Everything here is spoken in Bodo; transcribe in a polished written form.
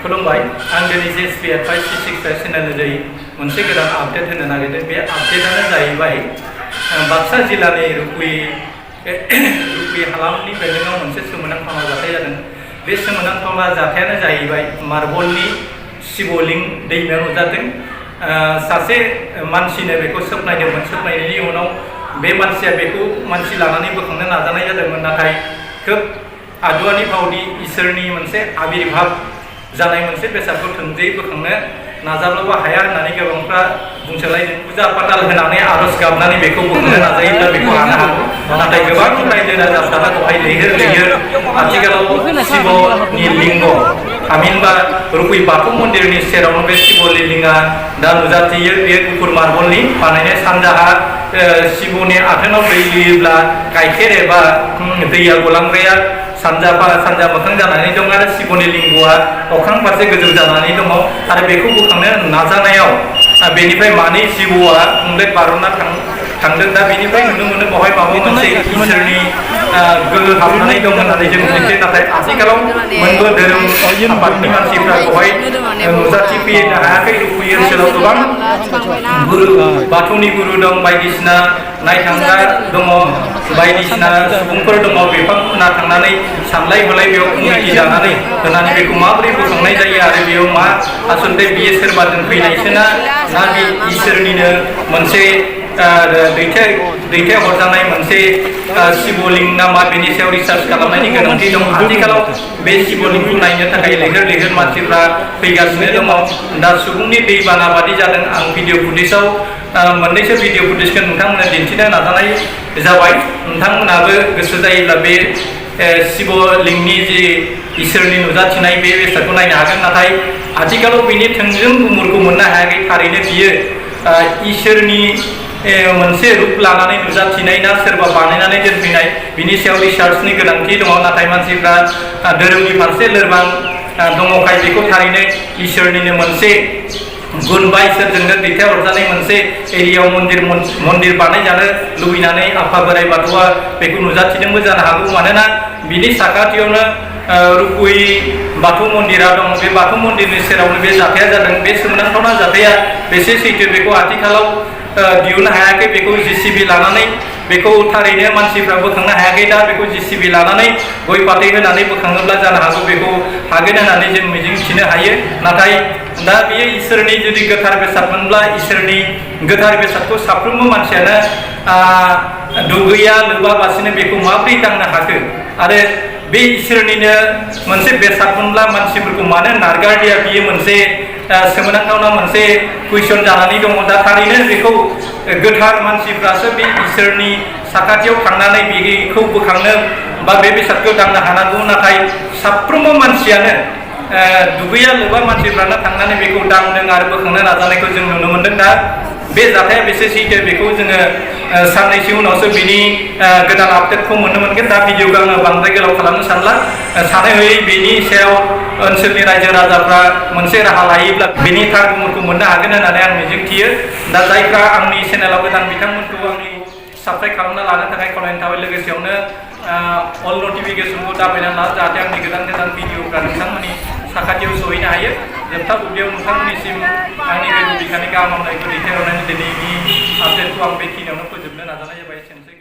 खुलुमबाय आं दिनै JSPN 566 चेनेलनि मोनसे गोदान आपडेट होनो नागिरदों। बे आपडेटानो जाहैबाय बाक्सा जिल्लानि रुकुई हालामनि बेलेगाव मोनसे सोमोनांथाव जाथाय जादों। बे सोमोनांथाव जाथायानो जाहैबाय मार्बलनि शिवलिंग दैमायाव नुजादों। सासे मानसिनो बेखौ सोबनायदोंमोन। सोबनायनि उनाव बे मानसिया बेखौ मानसि लानानै बोखांनो नाजानाय जादोंमोन, नाथाय खोब आदुवानि फावदि इसोरनि मोनसे आबिर्भाब जानाय मोनसे बेसादखौ थोंजोङै बोखांनो नाजाब्लाबो हाया होननानै गोबांफ्रा बुंसोलायदों। फुजा फाथाल होनानै आरज गाबनानै बेखौ बोखांनो नाजायोब्ला बेखौ हानो हागौ, नाथाय गोबां रायजो राजाफ्रा बेवहाय लैहोर लैहोर आथिखालाव शिवनि लिंग थामहिनबा रुकुई बाथौ मन्दिरनि सेरावनो बे शिव लिंगा दा नुजाथियो। बे गुफुर मार्बलनि बानायनाय। सानजाहा शिवनि आथोनाव दै लुयोब्ला गाइखेर एबा दैया गलांग्राया सानजा मोखां जानानै दं आरो शिवनि लिंगआ अख्रां फारसे गोजौ जानानै दङ। आरो बेखौ बोखांनो नाजानायाव बेनिफ्राय मानै जिबौआ थुंलेट बारना थांदों। दा बेनिफ्राय नुनो मोनो बेवहाय माबा मोनसे इसोरनि गोहो हाबनानै दं होननानै जों मिथियो। नाथाय आथिखालाव मोनबो धोरोम आफादनि मानसिफ्रा बेवहाय नुजाथिफैनो हायाखै। रुकुई ओनसोलाव गोबां गुरु बाथौनि गुरु दं, बायदिसिना नायखांग्रा दङ, बायदिसिना सुबुंफोर दङ। बिफांमोना थांनानै सानलाय हलाय बेयाव कमिटि दानानै होनानै बेखौ माबोरै बोखांनाय जायो आरो बेयाव मा आसलथे बियो सोरबा दोनफैनायसो ना बे इसोरनिनो मोनसे दैथाय हरजानाय मोनसे शिवलिंग नामा, बेनि सायाव रिसार्च खालामनायनि गोनांथि दं। आथिखालाव बे शिवलिंगखौ नायनो थाखाय लैहोर लैहोर मानसिफ्रा फैगासिनो दङ। दा सुबुंनि दैबाना बादि जादों। आं भिडिअ फुटेजाव मोननैसो भिडिअ फुटेजखौ नोंथांमोननो दिन्थिनो नाजानाय जाबाय। नोंथांमोनाबो गोसो जायोब्ला बे शिवलिंगनि जि इसोरनि नुजाथिनाय बे बेसादखौ नायनो हागोन। नाथाय आथिखालाव बिनि थोंजों गुमुरखौ मोननो हायाखै। थारैनो बियो इसोरनि मोनसे रुप लानानै नुजाथिनाय ना सोरबा बानायनानै दोनफैनाय, बिनि सायाव रिसार्चनि गोनांथि दङ। नाथाय मानसिफ्रा धोरोमनि फारसे लोरबां दङखाय बेखौ थारैनो इसोरनिनो मोनसे गुन बा इसोरजोंनो दैथायहरजानाय मोनसे एरियायाव मन्दिर बानायजानो लुबैनानै आफा बोराइ बाथौआ बेखौ नुजाथिदोंबो जानो हागौ। मानोना बिनि साखाथियावनो रुकुई बाथौ मन्दिरा दं। बे बाथौ मन्दिरनि सेरावनो बे जाथाया जादों। बे सोमोनांथावना जाथाया बेसे सैथो बेखौ आथिखालाव दिहुननो हायाखै। बेखौ JCB लानानै बेखौ थारैनो मानसिफ्रा बोखांनो हायाखै। दा बेखौ JCB लानानै गय फाथै होनानै बोखाङोब्ला जानो हागौ बेखौ हागोन होननानै जों मिजिंथिनो हायो। नाथाय दा बेयो इसोरनि जुदि गोथार बेसादमोनब्ला इसोरनि गोथार बेसादखौ साफ्रोमबो मानसियानो दुगैया लोबालासिनो बेखौ माबोरै दांनो हाखो? आरो बे इसोरनिनो मोनसे बेसादमोनब्ला मानसिफोरखौ मानो नारगारदिया? बियो मोनसे सोमोनांथावना मोनसे कुइसन जानानै दङ। दा थारैनो बेखौ गोथार मानसिफ्रासो बे इसोरनि साखाथियाव थांनानै बेखौ बोखांनो बा बे बेसादखौ दांनो हानांगौ। नाथाय साफ्रोमबो मानसियानो दुगैया लोबा मानसिफ्रानो थांनानै बेखौ दांदों आरो बोखांनो नाजानायखौ जों नुनो मोनदों। दा बे जाथाया बेसे सैथो बेखौ जोङो साननैसो उनावसो बिनि गोदान आपडेटखौ मोननो मोनगोन। दा भिडिअखौ आङो बांद्राय गोलाव खालामनो सानला। सानै हयै बेनि सायाव ओनसोलनि रायजो राजाफ्रा मोनसे राहा लायोब्ला बेनि थार गुमुरखौ मोननो हागोन होननानै आं मिजिंथियो। दा जायफ्रा आंनि चेनेलाव गोदान बिथांमोनखौ आंनि साबस्क्राइब खालामना लानो थाखाय खावलायनाय थाबाय। लोगोसेयावनो अल नटिफिकेसनखौ दाबायना ला, जाहाथे आंनि गोदान भिडिअफ्रा नोंथांमोननि साखाथियाव सहैनो हायो। जोबथा बुब्लियाव नोंथांमोननिसिम आंनि गोजौ बिखानि गाहाम हामलायनायखौ दैथायहरनानै दिनैनि आपडेटखौ आं बेखिनियावनो फोजोबनो नाजानाय जाबाय। एसेनोसै।